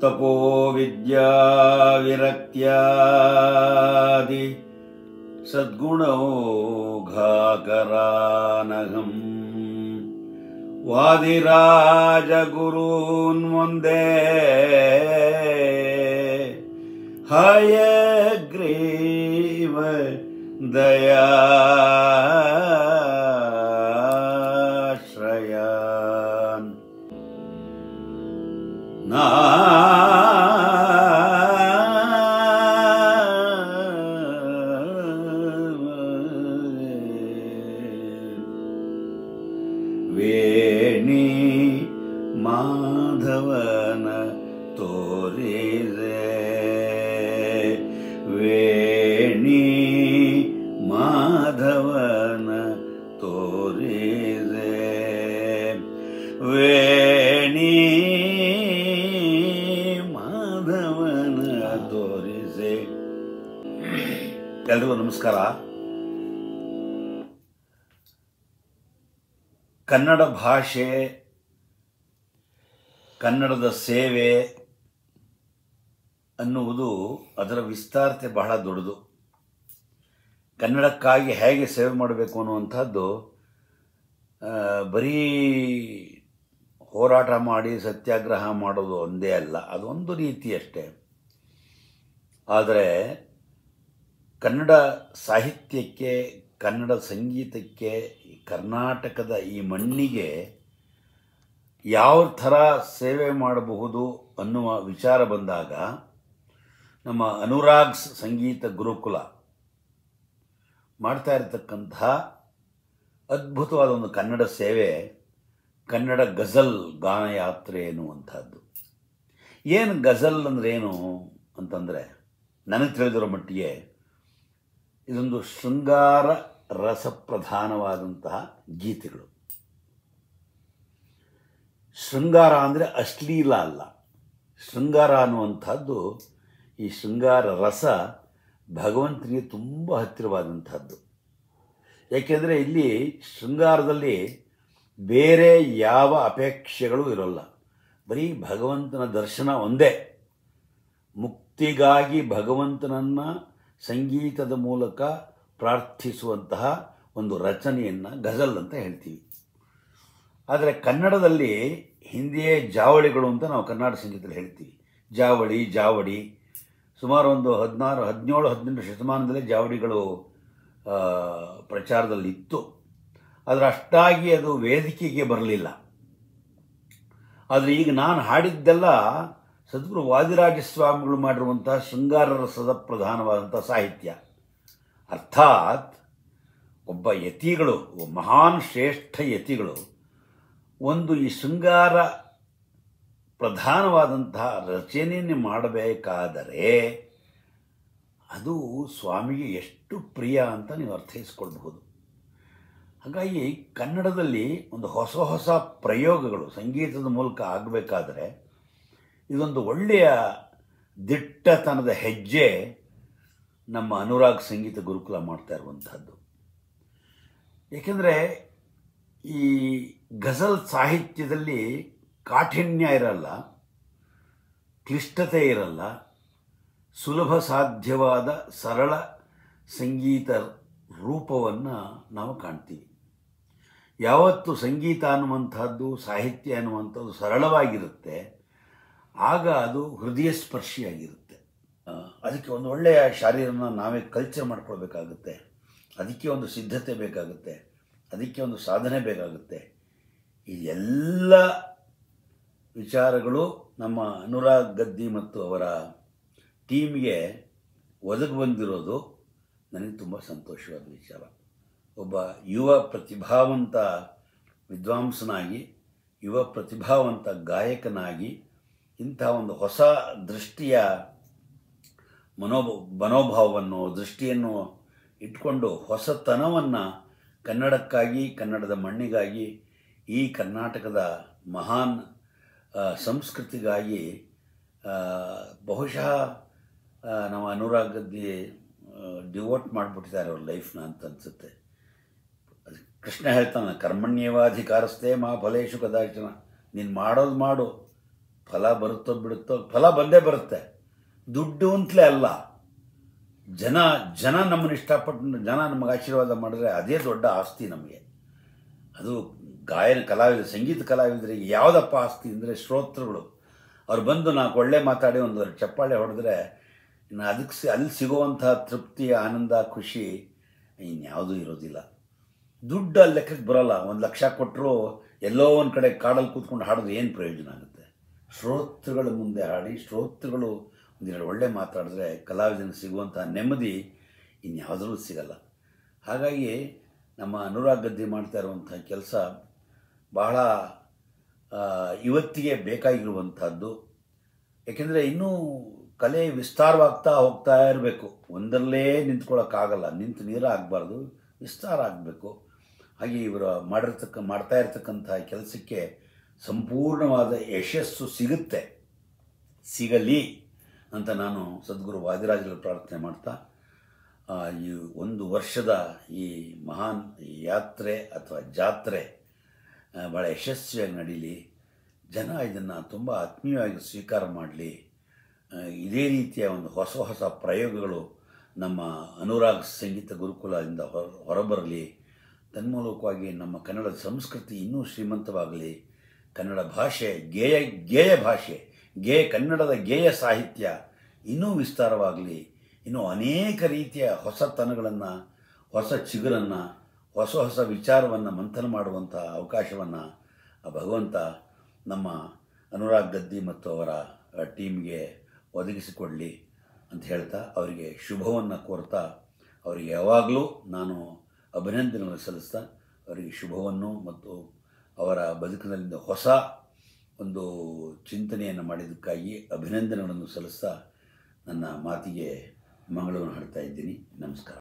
ತಪೋ ವಿದ್ಯಾ ವಿರಕ್ತ್ಯಾದಿ ಸದ್ಗುಣೌಘಾಕರಾನಹಂ ವಾದಿರಾಜ ಗುರೂನ್ ವಂದೇ ಹಯಗ್ರೀವ ದಯಾಶ್ರಯಾನ್ ವೇಣಿ ಮಾಧವನ ತೋರಿದೆ ವೇಣಿ ಮಾಧವನ ತೋರಿದೆ ವೇಣಿ ಮಾಧವನ ತೋರಿದೆ. ಎಲ್ರಿಗೂ ನಮಸ್ಕಾರ. ಕನ್ನಡ ಭಾಷೆ, ಕನ್ನಡದ ಸೇವೆ ಅನ್ನುವುದು ಅದರ ವಿಸ್ತಾರತೆ ಬಹಳ ದೊಡ್ಡದು. ಕನ್ನಡಕ್ಕಾಗಿ ಹೇಗೆ ಸೇವೆ ಮಾಡಬೇಕು ಅನ್ನುವಂಥದ್ದು ಬರೀ ಹೋರಾಟ ಮಾಡಿ ಸತ್ಯಾಗ್ರಹ ಮಾಡೋದು ಒಂದೇ ಅಲ್ಲ, ಅದೊಂದು ರೀತಿ ಅಷ್ಟೇ. ಆದರೆ ಕನ್ನಡ ಸಾಹಿತ್ಯಕ್ಕೆ, ಕನ್ನಡ ಸಂಗೀತಕ್ಕೆ, ಕರ್ನಾಟಕದ ಈ ಮಣ್ಣಿಗೆ ಯಾವ ಥರ ಸೇವೆ ಮಾಡಬಹುದು ಅನ್ನುವ ವಿಚಾರ ಬಂದಾಗ ನಮ್ಮ ಅನುರಾಗ್ಸ್ ಸಂಗೀತ ಗುರುಕುಲ ಮಾಡ್ತಾ ಇರತಕ್ಕಂತಹ ಅದ್ಭುತವಾದ ಒಂದು ಕನ್ನಡ ಸೇವೆ ಕನ್ನಡ ಗಜಲ್ ಗಾನಯಾತ್ರೆ ಎನ್ನುವಂಥದ್ದು. ಏನು ಗಜಲ್ ಅಂದ್ರೇನು ಅಂತಂದರೆ, ನನಗೆ ತಿಳಿದಿರೋ ಮಟ್ಟಿಗೆ ಇದೊಂದು ಶೃಂಗಾರ ರಸಪ್ರಧಾನವಾದಂತಹ ಗೀತೆಗಳು. ಶೃಂಗಾರ ಅಂದರೆ ಅಶ್ಲೀಲ ಅಲ್ಲ. ಶೃಂಗಾರ ಅನ್ನುವಂಥದ್ದು, ಈ ಶೃಂಗಾರ ರಸ ಭಗವಂತನಿಗೆ ತುಂಬ ಹತ್ತಿರವಾದಂಥದ್ದು. ಏಕೆಂದರೆ ಇಲ್ಲಿ ಶೃಂಗಾರದಲ್ಲಿ ಬೇರೆ ಯಾವ ಅಪೇಕ್ಷೆಗಳು ಇರೋಲ್ಲ, ಬರೀ ಭಗವಂತನ ದರ್ಶನ ಒಂದೇ. ಮುಕ್ತಿಗಾಗಿ ಭಗವಂತನನ್ನು ಸಂಗೀತದ ಮೂಲಕ ಪ್ರಾರ್ಥಿಸುವಂತಹ ಒಂದು ರಚನೆಯನ್ನು ಗಜಲ್ ಅಂತ ಹೇಳ್ತೀವಿ. ಆದರೆ ಕನ್ನಡದಲ್ಲಿ ಹಿಂದಿಯೇ ಜಾವಳಿಗಳು ಅಂತ ನಾವು ಕನ್ನಡ ಸಂಗೀತದಲ್ಲಿ ಹೇಳ್ತೀವಿ. ಜಾವಡಿ ಸುಮಾರು ಒಂದು 17-18 ಶತಮಾನದಲ್ಲೇ ಜಾವಡಿಗಳು ಪ್ರಚಾರದಲ್ಲಿತ್ತು. ಆದರೆ ಅಷ್ಟಾಗಿ ಅದು ವೇದಿಕೆಗೆ ಬರಲಿಲ್ಲ. ಆದರೆ ಈಗ ನಾನು ಹಾಡಿದ್ದೆಲ್ಲ ಸದ್ಗುರು ವಾದಿರಾಜ ಸ್ವಾಮಿಗಳು ಮಾಡಿರುವಂತಹ ಶೃಂಗಾರ ರಸದ ಪ್ರಧಾನವಾದಂಥ ಸಾಹಿತ್ಯ. ಅರ್ಥಾತ್ ಒಬ್ಬ ಯತಿಗಳು, ಮಹಾನ್ ಶ್ರೇಷ್ಠ ಯತಿಗಳು ಒಂದು ಈ ಶೃಂಗಾರ ಪ್ರಧಾನವಾದಂತಹ ರಚನೆಯನ್ನು ಮಾಡಬೇಕಾದರೆ ಅದು ಸ್ವಾಮಿಗೆ ಎಷ್ಟು ಪ್ರಿಯ ಅಂತ ನೀವು ಅರ್ಥೈಸ್ಕೊಳ್ಬಹುದು. ಹಾಗಾಗಿ ಕನ್ನಡದಲ್ಲಿ ಒಂದು ಹೊಸ ಹೊಸ ಪ್ರಯೋಗಗಳು ಸಂಗೀತದ ಮೂಲಕ ಆಗಬೇಕಾದರೆ ಇದೊಂದು ಒಳ್ಳೆಯ ದಿಟ್ಟತನದ ಹೆಜ್ಜೆ ನಮ್ಮ ಅನುರಾಗ್ ಸಂಗೀತ ಗುರುಕುಲ ಮಾಡ್ತಾ ಇರುವಂಥದ್ದು. ಏಕೆಂದರೆ ಈ ಗಜಲ್ ಸಾಹಿತ್ಯದಲ್ಲಿ ಕಾಠಿಣ್ಯ ಇರಲ್ಲ, ಕ್ಲಿಷ್ಟತೆ ಇರಲ್ಲ, ಸುಲಭ ಸಾಧ್ಯವಾದ ಸರಳ ಸಂಗೀತ ರೂಪವನ್ನು ನಾವು ಕಾಣ್ತೀವಿ. ಯಾವತ್ತು ಸಂಗೀತ ಅನ್ನುವಂಥದ್ದು, ಸಾಹಿತ್ಯ ಅನ್ನುವಂಥದ್ದು ಸರಳವಾಗಿರುತ್ತೆ, ಆಗ ಅದು ಹೃದಯ ಸ್ಪರ್ಶಿಯಾಗಿರುತ್ತೆ. ಅದಕ್ಕೆ ಒಂದು ಒಳ್ಳೆಯ ಶಾರೀರನ ನಾವೇ ಕಲ್ಚರ್ ಮಾಡ್ಕೊಳ್ಬೇಕಾಗುತ್ತೆ. ಅದಕ್ಕೆ ಒಂದು ಸಿದ್ಧತೆ ಬೇಕಾಗುತ್ತೆ, ಅದಕ್ಕೆ ಒಂದು ಸಾಧನೆ ಬೇಕಾಗುತ್ತೆ. ಈ ಎಲ್ಲ ವಿಚಾರಗಳು ನಮ್ಮ ಅನುರಾಗ್ ಗದ್ದಿ ಮತ್ತು ಅವರ ಟೀಮ್ಗೆ ಒದಗಿ ಬಂದಿರೋದು ನನಗೆ ತುಂಬ ಸಂತೋಷವಾದ ವಿಚಾರ. ಒಬ್ಬ ಯುವ ಪ್ರತಿಭಾವಂತ ವಿದ್ವಾಂಸನಾಗಿ, ಯುವ ಪ್ರತಿಭಾವಂತ ಗಾಯಕನಾಗಿ ಇಂಥ ಒಂದು ಹೊಸ ದೃಷ್ಟಿಯ ಮನೋಭಾವವನ್ನು, ದೃಷ್ಟಿಯನ್ನು ಇಟ್ಕೊಂಡು ಹೊಸತನವನ್ನು ಕನ್ನಡಕ್ಕಾಗಿ, ಕನ್ನಡದ ಮಣ್ಣಿಗಾಗಿ, ಈ ಕರ್ನಾಟಕದ ಮಹಾನ್ ಸಂಸ್ಕೃತಿಗಾಗಿ ಬಹುಶಃ ನಮ್ಮ ಅನುರಾಗ್ ಗದ್ದಿ ಡಿವೋಟ್ ಮಾಡಿಬಿಟ್ಟಿದ್ದಾರೆ ಅವ್ರ ಲೈಫ್ನ ಅಂತ ಅನಿಸುತ್ತೆ. ಕೃಷ್ಣ ಹೇಳ್ತಾನೆ, ಕರ್ಮಣ್ಯೇವಾಧಿಕಾರಸ್ಥೆ ಮಾ ಫಲೇಶು ಕದಾಚನ. ನೀನು ಮಾಡೋದು ಮಾಡು, ಫಲ ಬರುತ್ತೋ ಬಿಡುತ್ತೋ, ಫಲ ಬಂದೇ ಬರುತ್ತೆ. ದುಡ್ಡು ಅಂತಲೇ ಅಲ್ಲ, ಜನ ಜನ ನಮ್ಮನ್ನು ಇಷ್ಟಪಟ್ಟು ಜನ ನಮಗೆ ಆಶೀರ್ವಾದ ಮಾಡಿದ್ರೆ ಅದೇ ದೊಡ್ಡ ಆಸ್ತಿ ನಮಗೆ. ಅದು ಗಾಯನ ಕಲಾವಿದ, ಸಂಗೀತ ಕಲಾವಿದರಿಗೆ ಯಾವುದಪ್ಪ ಆಸ್ತಿ ಅಂದರೆ ಶ್ರೋತೃಗಳು. ಅವ್ರು ಬಂದು ನಾಲ್ಕು ಒಳ್ಳೆ ಮಾತಾಡಿ ಒಂದು ಚಪ್ಪಾಳೆ ಹೊಡೆದ್ರೆ ಇನ್ನು ಅದಕ್ಕೆ ಅಲ್ಲಿ ಸಿಗುವಂಥ ತೃಪ್ತಿ, ಆನಂದ, ಖುಷಿ ಇನ್ಯಾವುದೂ ಇರೋದಿಲ್ಲ. ದುಡ್ಡು ಅಲ್ಲಿ ಲೆಕ್ಕಕ್ಕೆ ಬರೋಲ್ಲ. 1,00,000 ಕೊಟ್ಟರು ಎಲ್ಲೋ ಒಂದು ಕಡೆ ಕಾಡಲ್ಲಿ ಕೂತ್ಕೊಂಡು ಹಾಡೋದು ಏನು ಪ್ರಯೋಜನ ಆಗುತ್ತೆ? ಶ್ರೋತೃಗಳ ಮುಂದೆ ಹಾಡಿ, ಶ್ರೋತೃಗಳು ಒಂದೆರಡು ಒಳ್ಳೆ ಮಾತಾಡಿದ್ರೆ ಕಲಾವಿದನಿಗೆ ಸಿಗುವಂಥ ನೆಮ್ಮದಿ ಇನ್ಯಾವುದ್ರಲ್ಲೂ ಸಿಗಲ್ಲ. ಹಾಗಾಗಿ ನಮ್ಮ ಅನುರಾಗ್ ಗದ್ದಿ ಮಾಡ್ತಾ ಇರುವಂಥ ಕೆಲಸ ಬಹಳ ಇವತ್ತಿಗೆ ಬೇಕಾಗಿರುವಂಥದ್ದು. ಏಕೆಂದರೆ ಇನ್ನೂ ಕಲೆ ವಿಸ್ತಾರವಾಗ್ತಾ ಹೋಗ್ತಾ ಇರಬೇಕು. ಒಂದರಲ್ಲೇ ನಿಂತ್ಕೊಳ್ಳೋಕ್ಕಾಗಲ್ಲ, ನಿಂತು ನೀರ ಆಗಬಾರ್ದು, ವಿಸ್ತಾರ ಆಗಬೇಕು. ಹಾಗೆ ಇವರು ಮಾಡ್ತಾ ಇರ್ತಕ್ಕಂಥ ಕೆಲಸಕ್ಕೆ ಸಂಪೂರ್ಣವಾದ ಯಶಸ್ಸು ಸಿಗಲಿ ಅಂತ ನಾನು ಸದ್ಗುರು ವಾದಿರಾಜರಲ್ಲಿ ಪ್ರಾರ್ಥನೆ ಮಾಡ್ತಾ, ಈ 1 ವರ್ಷದ ಈ ಮಹಾನ್ ಯಾತ್ರೆ ಅಥವಾ ಜಾತ್ರೆ ಭಾಳ ಯಶಸ್ವಿಯಾಗಿ ನಡೀಲಿ. ಜನ ಇದನ್ನು ತುಂಬ ಆತ್ಮೀಯವಾಗಿ ಸ್ವೀಕಾರ ಮಾಡಲಿ. ಇದೇ ರೀತಿಯ ಒಂದು ಹೊಸ ಪ್ರಯೋಗಗಳು ನಮ್ಮ ಅನುರಾಗ್ ಸಂಗೀತ ಗುರುಕುಲದಿಂದ ಹೊರಬರಲಿ. ತನ್ಮೂಲಕವಾಗಿ ನಮ್ಮ ಕನ್ನಡದ ಸಂಸ್ಕೃತಿ ಇನ್ನೂ ಶ್ರೀಮಂತವಾಗಲಿ. ಕನ್ನಡ ಭಾಷೆ, ಗೇಯ ಭಾಷೆ, ಕನ್ನಡದ ಗೇಯ ಸಾಹಿತ್ಯ ಇನ್ನೂ ವಿಸ್ತಾರವಾಗಲಿ. ಇನ್ನೂ ಅನೇಕ ರೀತಿಯ ಹೊಸತನಗಳನ್ನು, ಹೊಸ ಚಿಗುರನ್ನು, ಹೊಸ ವಿಚಾರವನ್ನು ಮಂಥನ ಮಾಡುವಂಥ ಅವಕಾಶವನ್ನು ಭಗವಂತ ನಮ್ಮ ಅನುರಾಗ್ ಗದ್ದಿ ಮತ್ತು ಅವರ ಟೀಮ್ಗೆ ಒದಗಿಸಿಕೊಡಲಿ ಅಂತ ಹೇಳ್ತಾ, ಅವರಿಗೆ ಶುಭವನ್ನು ಕೋರ್ತಾ, ಅವರಿಗೆ ಯಾವಾಗಲೂ ನಾನು ಅಭಿನಂದನೆಗಳನ್ನು ಸಲ್ಲಿಸ್ತಾ, ಅವರಿಗೆ ಶುಭವನ್ನು ಮತ್ತು ಅವರ ಬದುಕಿನಲ್ಲಿ ಹೊಸ ಒಂದು ಚಿಂತನೆಯನ್ನು ಮಾಡಿದ್ದಕ್ಕಾಗಿ ಅಭಿನಂದನೆಗಳನ್ನು ಸಲ್ಲಿಸ್ತಾ ನನ್ನ ಮಾತಿಗೆ ಮಂಗಳವನ್ನು ಹಾಡ್ತಾ ಇದ್ದೀನಿ. ನಮಸ್ಕಾರ.